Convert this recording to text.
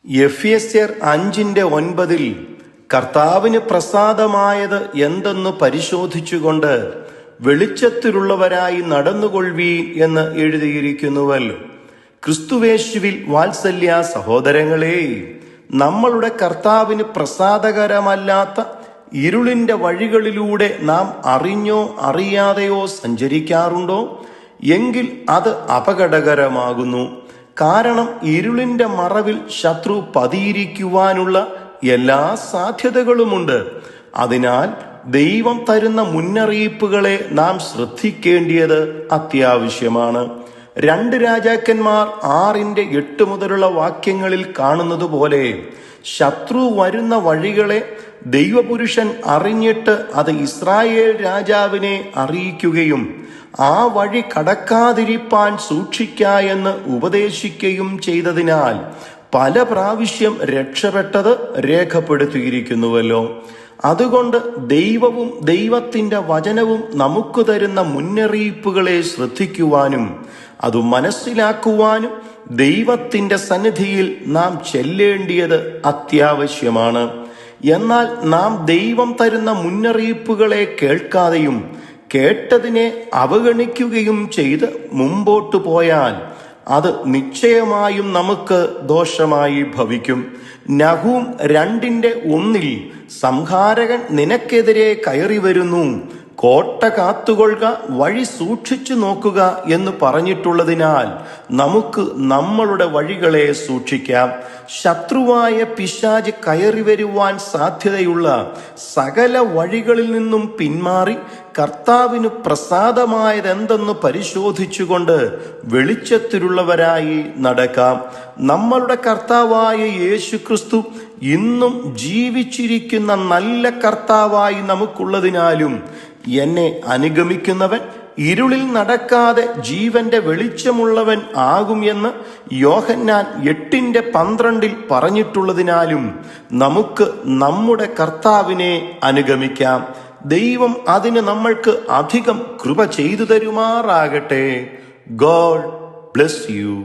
എഫെസ്യർ 5:9 കർത്താവിന് പ്രസാദമായത് എന്തെന്ന് പരിശോധിച്ചുകൊണ്ട് വെളിച്ചത്തിലുള്ളവരായി നടന്നുകൊള്ളുവീൻ എന്ന് എഴുതിയിരിക്കുന്നുവല്ലോ. ക്രിസ്തുവേശുവിൽ വാത്സല്യ സഹോദരങ്ങളെ, നമ്മളുടെ കർത്താവിന് പ്രസാദകരമല്ലാത്ത ഇരുളിന്റെ വഴികളിലൂടെ നാം അറിഞ്ഞോ അറിയാതെയോ സഞ്ചരിക്കാറുണ്ടോ? എങ്കിൽ അത് അപകടകരമാകുന്നു. കാരണം ഇരുളിന്റെ മറവിൽ ശത്രു പതിയിരിക്കുവാനുള്ള എല്ലാ സാധ്യതകളുമുണ്ട്. അതിനാൽ ദൈവം തരുന്ന മുന്നറിയിപ്പുകളെ നാം ശ്രദ്ധിക്കേണ്ടിയത് അത്യാവശ്യമാണ്. 2 രാജാക്കന്മാർ 6:8 മുതലുള്ള വാക്യങ്ങളിൽ കാണുന്നത് പോലെ ശത്രു വരുന്ന വഴികളെ ദൈവപുരുഷൻ അറിഞ്ഞിട്ട് അത് ഇസ്രായേൽ രാജാവിനെ അറിയിക്കുകയും ആ വഴി കടക്കാതിരിപ്പാൻ സൂക്ഷിക്കായെന്ന് ഉപദേശിക്കുകയും ചെയ്തതിനാൽ പല പ്രാവശ്യം രക്ഷപ്പെട്ടത് രേഖപ്പെടുത്തിയിരിക്കുന്നുവല്ലോ. അതുകൊണ്ട് ദൈവവും ദൈവത്തിന്റെ വചനവും നമുക്ക് തരുന്ന മുന്നറിയിപ്പുകളെ ശ്രദ്ധിക്കുവാനും അത് മനസ്സിലാക്കുവാനും ദൈവത്തിന്റെ സന്നിധിയിൽ നാം ചെല്ലേണ്ടിയത് അത്യാവശ്യമാണ്. എന്നാൽ നാം ദൈവം തരുന്ന മുന്നറിയിപ്പുകളെ കേൾക്കാതെയും കേട്ടതിനെ അവഗണിക്കുകയും ചെയ്ത് മുമ്പോട്ടു പോയാൽ അത് നിശ്ചയമായും നമുക്ക് ദോഷമായി ഭവിക്കും. നഹൂം 2:1 സംഹാരകൻ നിനക്കെതിരെ കയറി വരുന്നു, കോട്ട കാത്തുകൊള്ളുക, വഴി സൂക്ഷിച്ചു നോക്കുക എന്ന് പറഞ്ഞിട്ടുള്ളതിനാൽ നമുക്ക് നമ്മളുടെ വഴികളെ സൂക്ഷിക്കാം. ശത്രുവായ പിശാച് കയറി വരുവാൻ സാധ്യതയുള്ള സകല വഴികളിൽ നിന്നും പിന്മാറി കർത്താവിന് പ്രസാദമായതെന്തെന്ന് പരിശോധിച്ചുകൊണ്ട് വെളിച്ചത്തിലുള്ളവരായി നടക്കാം. നമ്മളുടെ കർത്താവായ യേശുക്രിസ്തു ഇന്നും ജീവിച്ചിരിക്കുന്ന നല്ല കർത്താവായി നമുക്കുള്ളതിനാലും എന്നെ അനുഗമിക്കുന്നവൻ ഇരുളിൽ നടക്കാതെ ജീവന്റെ വെളിച്ചമുള്ളവൻ ആകും എന്ന് യോഹന്നാൻ 8:12 പറഞ്ഞിട്ടുള്ളതിനാലും നമുക്ക് നമ്മുടെ കർത്താവിനെ അനുഗമിക്കാം. ദൈവം അതിന് നമ്മൾക്ക് അധികം കൃപ ചെയ്തു തരുമാറാകട്ടെ. God bless you.